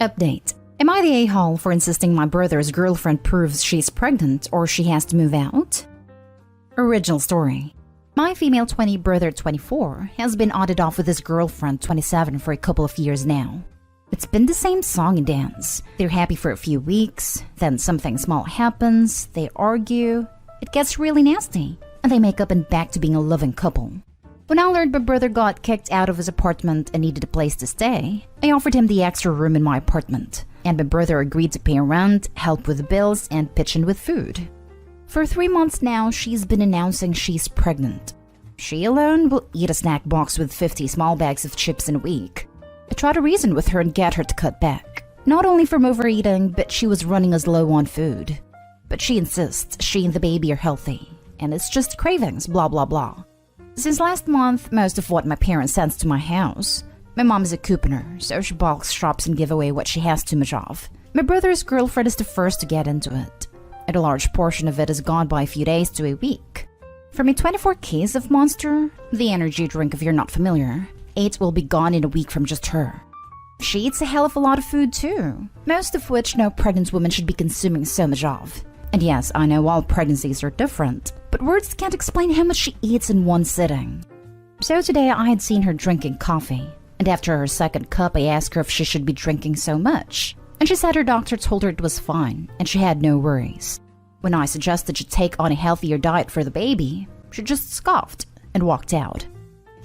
Update. Am I the a-hole for insisting my brother's girlfriend proves she's pregnant or she has to move out? Original story. My female 20 brother 24 has been on and off with his girlfriend 27 for a couple of years now. It's been the same song and dance. They're happy for a few weeks, then something small happens, they argue, it gets really nasty, and they make up and back to being a loving couple. When I learned my brother got kicked out of his apartment and needed a place to stay, I offered him the extra room in my apartment, and my brother agreed to pay rent, help with the bills, and pitch in with food. For 3 months now, she's been announcing she's pregnant. She alone will eat a snack box with 50 small bags of chips in a week. I tried to reason with her and get her to cut back. Not only from overeating, but she was running us low on food. But she insists she and the baby are healthy, and it's just cravings, blah blah blah. Since last month, most of what my parents sends to my house. My mom is a couponer, so she bulks shops and give away what she has too much of. My brother's girlfriend is the first to get into it, and a large portion of it is gone by a few days to a week. From a 24 case of Monster, the energy drink if you're not familiar, 8 will be gone in a week from just her. She eats a hell of a lot of food too, most of which no pregnant woman should be consuming so much of. And yes, I know all pregnancies are different, but words can't explain how much she eats in one sitting. So today I had seen her drinking coffee, and after her second cup I asked her if she should be drinking so much, and she said her doctor told her it was fine and she had no worries. When I suggested she take on a healthier diet for the baby, she just scoffed and walked out.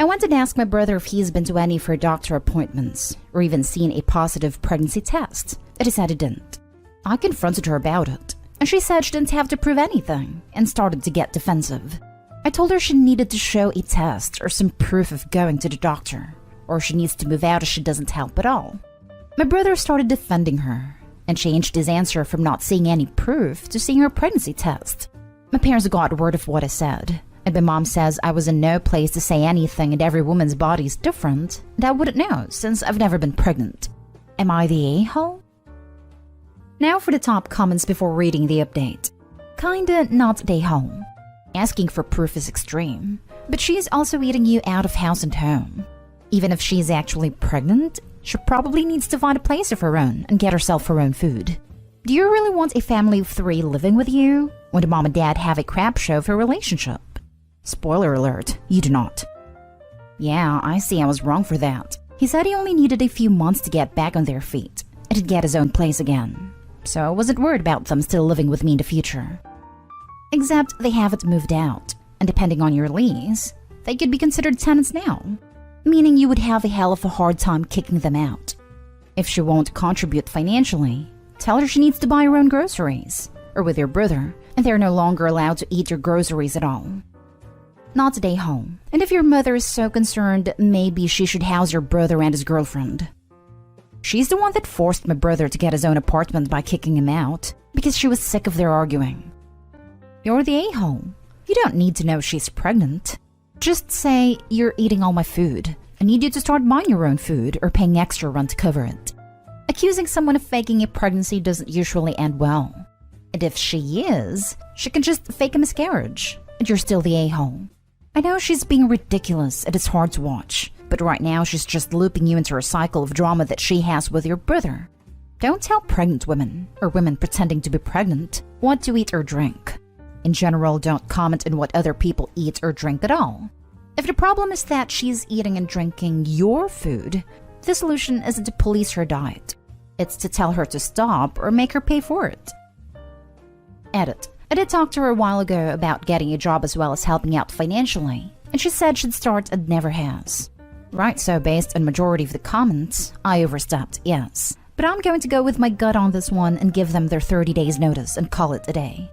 I went and asked my brother if he's been to any of her doctor appointments or even seen a positive pregnancy test, and he said he didn't. I confronted her about it, and she said she didn't have to prove anything and started to get defensive. I told her she needed to show a test or some proof of going to the doctor, or she needs to move out if she doesn't help at all. My brother started defending her and changed his answer from not seeing any proof to seeing her pregnancy test. My parents got word of what I said, and my mom says I was in no place to say anything and every woman's body is different, and I wouldn't know since I've never been pregnant. Am I the a-hole? Now for the top comments before reading the update. Kinda not the a-hole. Asking for proof is extreme, but she's also eating you out of house and home. Even if she's actually pregnant, she probably needs to find a place of her own and get herself her own food. Do you really want a family of 3 living with you when the mom and dad have a crap show of a relationship? Spoiler alert, you do not. Yeah, I see I was wrong for that. He said he only needed a few months to get back on their feet and to get his own place again. So I wasn't worried about them still living with me in the future. Except they haven't moved out, and depending on your lease, they could be considered tenants now, meaning you would have a hell of a hard time kicking them out. If she won't contribute financially, tell her she needs to buy her own groceries, or with your brother, and they're no longer allowed to eat your groceries at all. Not today home, and if your mother is so concerned, maybe she should house your brother and his girlfriend. She's the one that forced my brother to get his own apartment by kicking him out, because she was sick of their arguing. You're the a-hole. You don't need to know she's pregnant. Just say, you're eating all my food. I need you to start buying your own food or paying extra rent to cover it. Accusing someone of faking a pregnancy doesn't usually end well. And if she is, she can just fake a miscarriage, and you're still the a-hole. I know she's being ridiculous and it's hard to watch, but right now she's just looping you into a cycle of drama that she has with your brother. Don't tell pregnant women, or women pretending to be pregnant, what to eat or drink. In general, don't comment on what other people eat or drink at all. If the problem is that she's eating and drinking your food, the solution isn't to police her diet. It's to tell her to stop or make her pay for it. Edit. I did talk to her a while ago about getting a job as well as helping out financially, and she said she'd start and never has. Right, so based on majority of the comments, I overstepped, yes. But I'm going to go with my gut on this one and give them their 30 days notice and call it a day.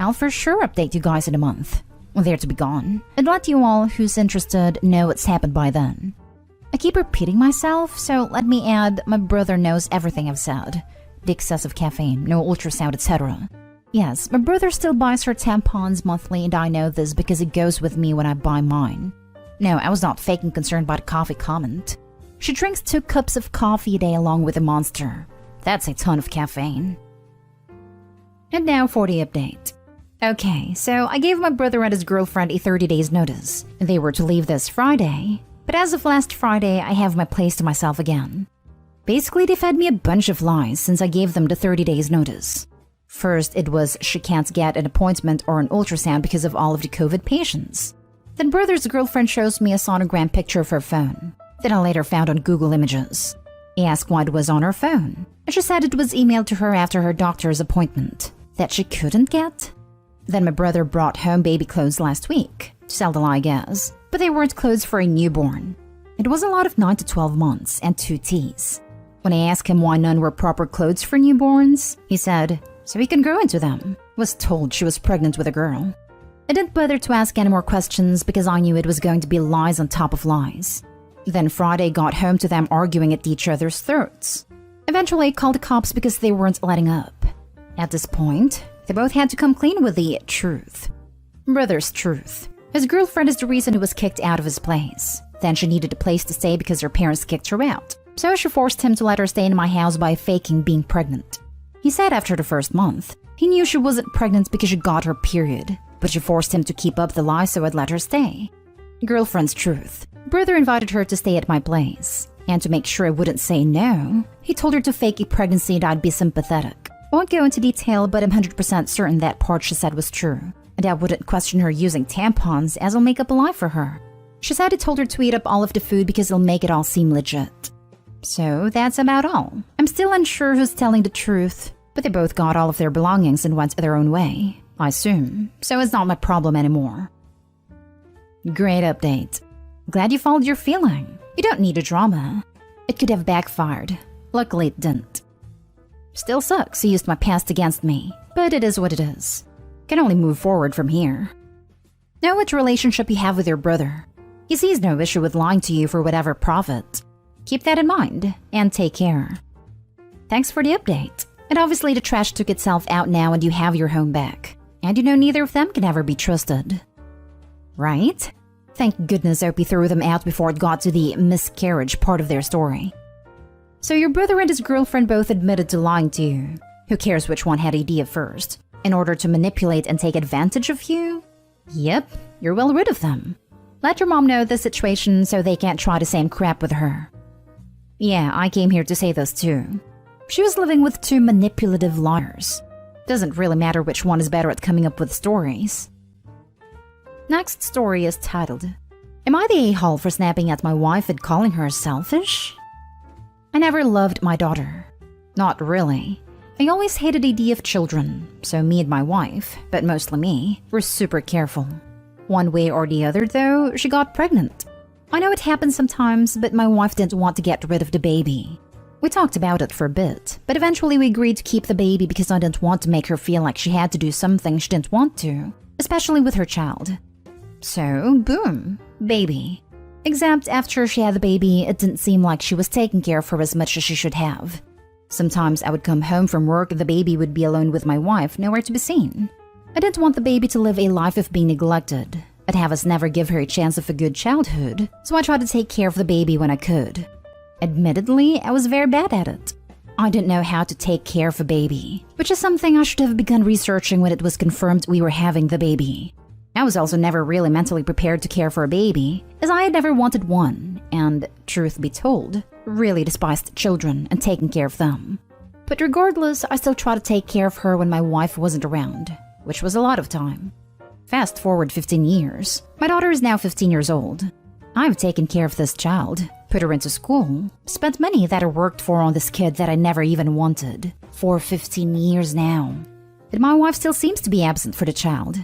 I'll for sure update you guys in a month, when they're to be gone, and let you all who's interested know what's happened by then. I keep repeating myself, so let me add my brother knows everything I've said. The excessive caffeine, no ultrasound, etc. Yes, my brother still buys her tampons monthly, and I know this because it goes with me when I buy mine. No, I was not faking concern about a coffee comment. She drinks 2 cups of coffee a day along with a Monster. That's a ton of caffeine. And now for the update. Okay, so I gave my brother and his girlfriend a 30 days notice. They were to leave this Friday, but as of last Friday, I have my place to myself again. Basically, they fed me a bunch of lies since I gave them the 30 days notice. First, it was she can't get an appointment or an ultrasound because of all of the COVID patients. Then brother's girlfriend shows me a sonogram picture of her phone that I later found on Google Images. I asked why it was on her phone, and she said it was emailed to her after her doctor's appointment that she couldn't get. Then my brother brought home baby clothes last week, to sell the lie, I guess, but they weren't clothes for a newborn. It was a lot of 9 to 12 months and 2 T's. When I asked him why none were proper clothes for newborns, he said, so he can grow into them. Was told she was pregnant with a girl. I didn't bother to ask any more questions because I knew it was going to be lies on top of lies. Then Friday got home to them arguing at each other's throats. Eventually I called the cops because they weren't letting up. At this point, they both had to come clean with the truth. Brother's truth. His girlfriend is the reason he was kicked out of his place. Then she needed a place to stay because her parents kicked her out. So she forced him to let her stay in my house by faking being pregnant. He said after the first month, he knew she wasn't pregnant because she got her period, but she forced him to keep up the lie so I'd let her stay. Girlfriend's truth. Brother invited her to stay at my place, and to make sure I wouldn't say no, he told her to fake a pregnancy and I'd be sympathetic. I won't go into detail, but I'm 100% certain that part she said was true, and I wouldn't question her using tampons as I'll make up a lie for her. She said he told her to eat up all of the food because it'll make it all seem legit. So that's about all. I'm still unsure who's telling the truth, but they both got all of their belongings and went their own way, I assume, so it's not my problem anymore. Great update. Glad you followed your feeling. You don't need a drama. It could have backfired. Luckily it didn't. Still sucks he used my past against me, but it is what it is. Can only move forward from here. Know what relationship you have with your brother. He sees no issue with lying to you for whatever profit. Keep that in mind, and take care. Thanks for the update. And obviously the trash took itself out now and you have your home back. And you know neither of them can ever be trusted. Right? Thank goodness Opie threw them out before it got to the miscarriage part of their story. So your brother and his girlfriend both admitted to lying to you. Who cares which one had idea first? In order to manipulate and take advantage of you? Yep, you're well rid of them. Let your mom know the situation so they can't try the same crap with her. Yeah, I came here to say this too. She was living with 2 manipulative liars. Doesn't really matter which one is better at coming up with stories. Next story is titled, Am I the a-hole for snapping at my wife and calling her selfish? I never loved my daughter. Not really. I always hated the idea of children, so me and my wife, but mostly me, were super careful. One way or the other though, she got pregnant. I know it happens sometimes, but my wife didn't want to get rid of the baby. We talked about it for a bit, but eventually we agreed to keep the baby because I didn't want to make her feel like she had to do something she didn't want to, especially with her child. So, boom, baby. Except after she had the baby, it didn't seem like she was taking care of her as much as she should have. Sometimes I would come home from work and the baby would be alone with my wife, nowhere to be seen. I didn't want the baby to live a life of being neglected. I'd have us never give her a chance of a good childhood, so I tried to take care of the baby when I could. Admittedly, I was very bad at it. I didn't know how to take care of a baby, which is something I should have begun researching when it was confirmed we were having the baby. I was also never really mentally prepared to care for a baby, as I had never wanted one, and, truth be told, really despised children and taking care of them. But regardless, I still tried to take care of her when my wife wasn't around, which was a lot of time. Fast forward 15 years, my daughter is now 15 years old. I've taken care of this child, put her into school, spent money that I worked for on this kid that I never even wanted, for 15 years now. But my wife still seems to be absent for the child.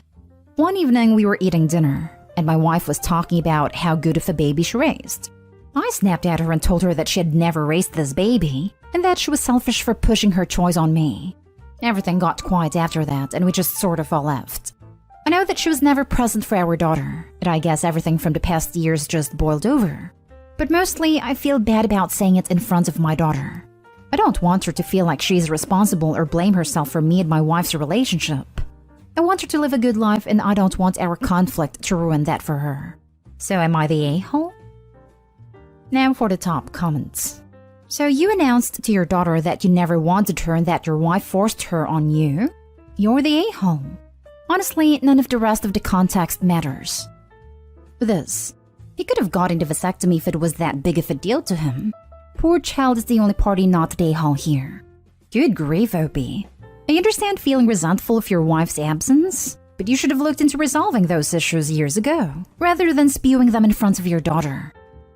One evening we were eating dinner, and my wife was talking about how good of a baby she raised. I snapped at her and told her that she had never raised this baby, and that she was selfish for pushing her choice on me. Everything got quiet after that, and we just sort of all left. I know that she was never present for our daughter, and I guess everything from the past years just boiled over. But mostly, I feel bad about saying it in front of my daughter. I don't want her to feel like she's responsible or blame herself for me and my wife's relationship. I want her to live a good life, and I don't want our conflict to ruin that for her. So am I the a-hole? Now for the top comments. So you announced to your daughter that you never wanted her and that your wife forced her on you? You're the a-hole. Honestly, none of the rest of the context matters. This. He could have gotten the vasectomy if it was that big of a deal to him. Poor child is the only party not the a-hole here. Good grief, Opie. I understand feeling resentful of your wife's absence, but you should have looked into resolving those issues years ago, rather than spewing them in front of your daughter.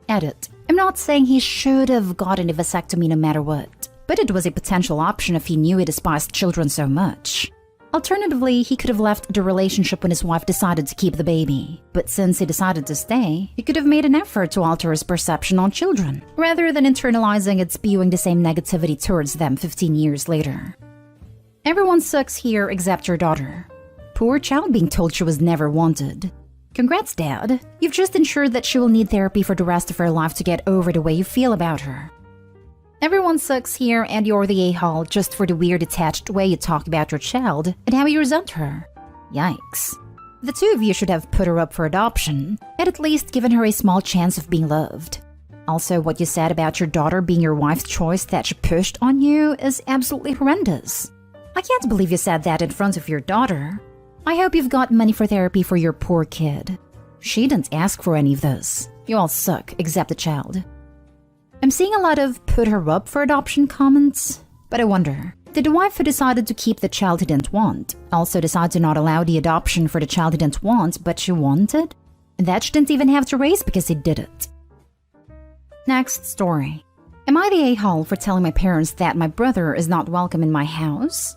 Edit. I'm not saying he should have gotten a vasectomy no matter what, but it was a potential option if he knew he despised children so much. Alternatively, he could have left the relationship when his wife decided to keep the baby. But since he decided to stay, he could have made an effort to alter his perception on children, rather than internalizing and spewing the same negativity towards them 15 years later. Everyone sucks here except your daughter. Poor child being told she was never wanted. Congrats, Dad. You've just ensured that she will need therapy for the rest of her life to get over the way you feel about her. Everyone sucks here and you're the a-hole just for the weird attached way you talk about your child and how you resent her. Yikes. The two of you should have put her up for adoption, and at least given her a small chance of being loved. Also, what you said about your daughter being your wife's choice that she pushed on you is absolutely horrendous. I can't believe you said that in front of your daughter. I hope you've got money for therapy for your poor kid. She didn't ask for any of this. You all suck, except the child. I'm seeing a lot of put her up for adoption comments, but I wonder, did the wife who decided to keep the child he didn't want also decide to not allow the adoption for the child he didn't want but she wanted? And that she didn't even have to raise because he did it. Next story. Am I the a-hole for telling my parents that my brother is not welcome in my house?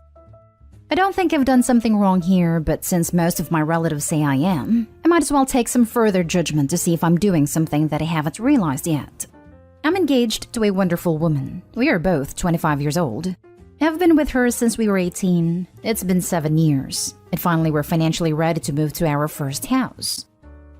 I don't think I've done something wrong here, but since most of my relatives say I am, I might as well take some further judgment to see if I'm doing something that I haven't realized yet. I'm engaged to a wonderful woman. We are both 25 years old. I've been with her since we were 18. It's been 7 years. And finally we're financially ready to move to our first house.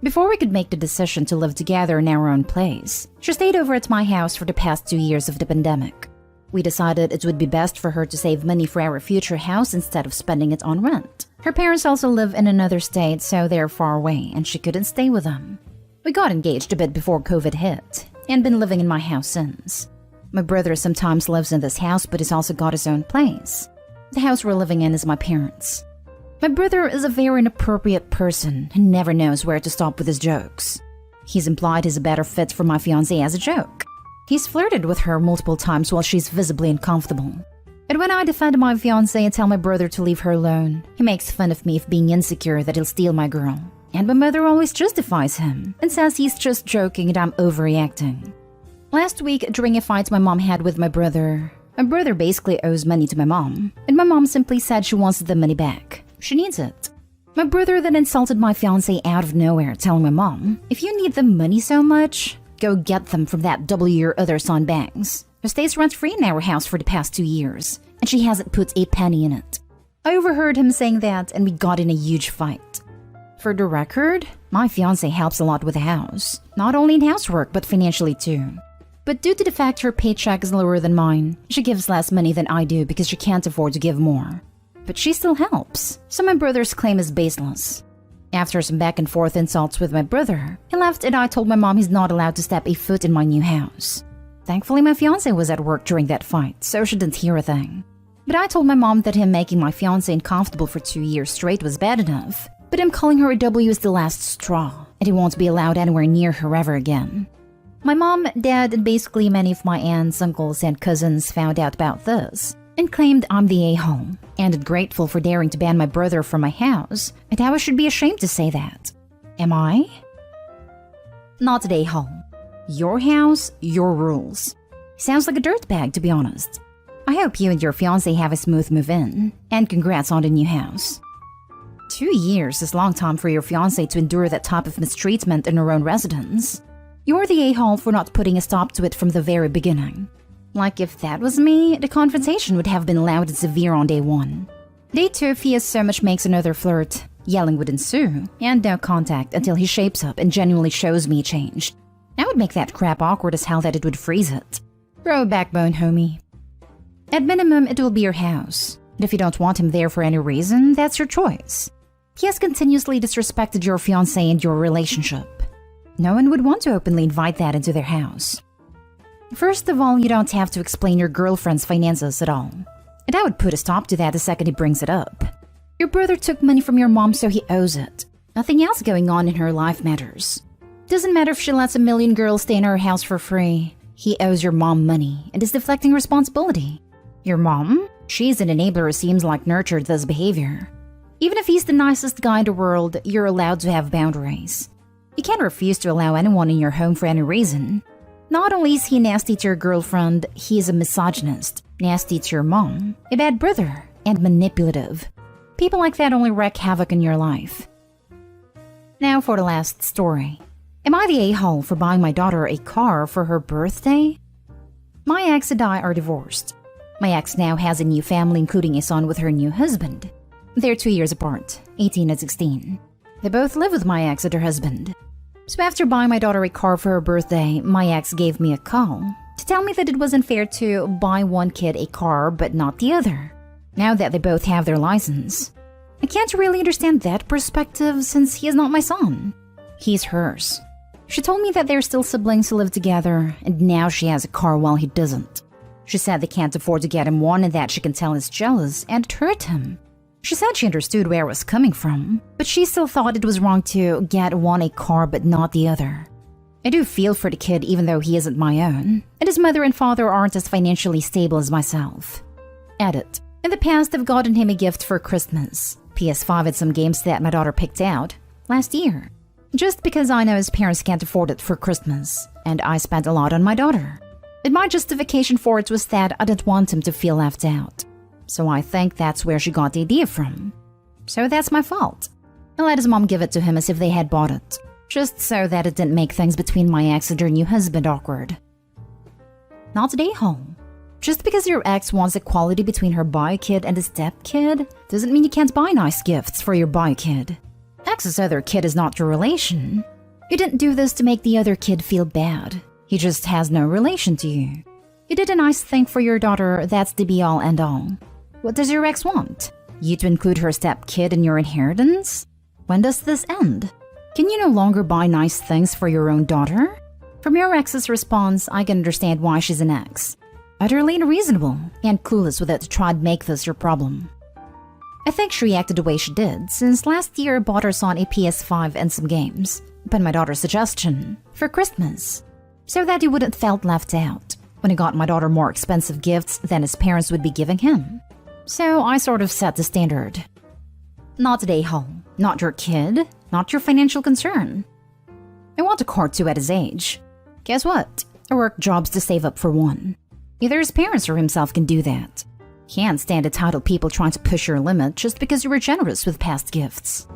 Before we could make the decision to live together in our own place, she stayed over at my house for the past 2 years of the pandemic. We decided it would be best for her to save money for our future house instead of spending it on rent. Her parents also live in another state, so they're far away and she couldn't stay with them. We got engaged a bit before COVID hit, and been living in my house since. My brother sometimes lives in this house, but he's also got his own place. The house we're living in is my parents'. My brother is a very inappropriate person who never knows where to stop with his jokes. He's implied he's a better fit for my fiancée as a joke. He's flirted with her multiple times while she's visibly uncomfortable. And when I defend my fiancé and tell my brother to leave her alone, he makes fun of me for being insecure that he'll steal my girl. And my mother always justifies him and says he's just joking and I'm overreacting. Last week, during a fight my mom had with my brother basically owes money to my mom, and my mom simply said she wants the money back. She needs it. My brother then insulted my fiancé out of nowhere, telling my mom, if you need the money so much, go get them from that W your other son bangs, who stays rent-free in our house for the past 2 years, and she hasn't put a penny in it. I overheard him saying that and we got in a huge fight. For the record, my fiancé helps a lot with the house, not only in housework but financially too. But due to the fact her paycheck is lower than mine, she gives less money than I do because she can't afford to give more. But she still helps, so my brother's claim is baseless. After some back and forth insults with my brother, he left and I told my mom he's not allowed to step a foot in my new house. Thankfully my fiancé was at work during that fight, so she didn't hear a thing. But I told my mom that him making my fiancé uncomfortable for 2 years straight was bad enough, but him calling her a W is the last straw, and he won't be allowed anywhere near her ever again. My mom, dad, and basically many of my aunts, uncles, and cousins found out about this and claimed I'm the a-hole, and grateful for daring to ban my brother from my house, and how I should be ashamed to say that. Am I? Not the a-hole. Your house, your rules. Sounds like a dirtbag, to be honest. I hope you and your fiancé have a smooth move-in, and congrats on the new house. 2 years is a long time for your fiancé to endure that type of mistreatment in her own residence. You're the a-hole for not putting a stop to it from the very beginning. Like if that was me, the confrontation would have been loud and severe on day 1. Day 2, if he as so much makes another flirt, yelling would ensue, and no contact until he shapes up and genuinely shows me changed. I would make that crap awkward as hell that it would freeze it. Grow a backbone, homie. At minimum, it will be your house. And if you don't want him there for any reason, that's your choice. He has continuously disrespected your fiancé and your relationship. No one would want to openly invite that into their house. First of all, you don't have to explain your girlfriend's finances at all. And I would put a stop to that the second he brings it up. Your brother took money from your mom, so he owes it. Nothing else going on in her life matters. Doesn't matter if she lets a million girls stay in her house for free. He owes your mom money and is deflecting responsibility. Your mom? She's an enabler who seems like nurtured this behavior. Even if he's the nicest guy in the world, you're allowed to have boundaries. You can't refuse to allow anyone in your home for any reason. Not only is he nasty to your girlfriend, he is a misogynist, nasty to your mom, a bad brother, and manipulative. People like that only wreak havoc in your life. Now for the last story. Am I the a-hole for buying my daughter a car for her birthday? My ex and I are divorced. My ex now has a new family, including a son with her new husband. They're 2 years apart, 18 and 16. They both live with my ex and her husband. So after buying my daughter a car for her birthday, my ex gave me a call to tell me that it wasn't fair to buy one kid a car but not the other, now that they both have their license. I can't really understand that perspective since he is not my son. He's hers. She told me that they're still siblings who live together, and now she has a car while he doesn't. She said they can't afford to get him one and that she can tell is jealous and it hurt him. She said she understood where it was coming from, but she still thought it was wrong to get one a car but not the other. I do feel for the kid even though he isn't my own, and his mother and father aren't as financially stable as myself. Edit. In the past, I've gotten him a gift for Christmas, PS5 and some games that my daughter picked out, last year. Just because I know his parents can't afford it for Christmas, and I spent a lot on my daughter. And my justification for it was that I didn't want him to feel left out. So I think that's where she got the idea from. So that's my fault. I let his mom give it to him as if they had bought it, just so that it didn't make things between my ex and her new husband awkward. Not today, home. Just because your ex wants equality between her bio kid and his step kid doesn't mean you can't buy nice gifts for your bio kid. Ex's other kid is not your relation. You didn't do this to make the other kid feel bad. He just has no relation to you. You did a nice thing for your daughter, that's the be-all end-all. What does your ex want? You to include her step-kid in your inheritance? When does this end? Can you no longer buy nice things for your own daughter? From your ex's response, I can understand why she's an ex. Utterly unreasonable and clueless with it to try to make this your problem. I think she reacted the way she did, since last year I bought her son a PS5 and some games, upon my daughter's suggestion, for Christmas, so that he wouldn't felt left out when he got my daughter more expensive gifts than his parents would be giving him. So I sort of set the standard. Not today, home. Not your kid. Not your financial concern. I want a car too at his age. Guess what? I work jobs to save up for one. Either his parents or himself can do that. Can't stand entitled people trying to push your limit just because you were generous with past gifts.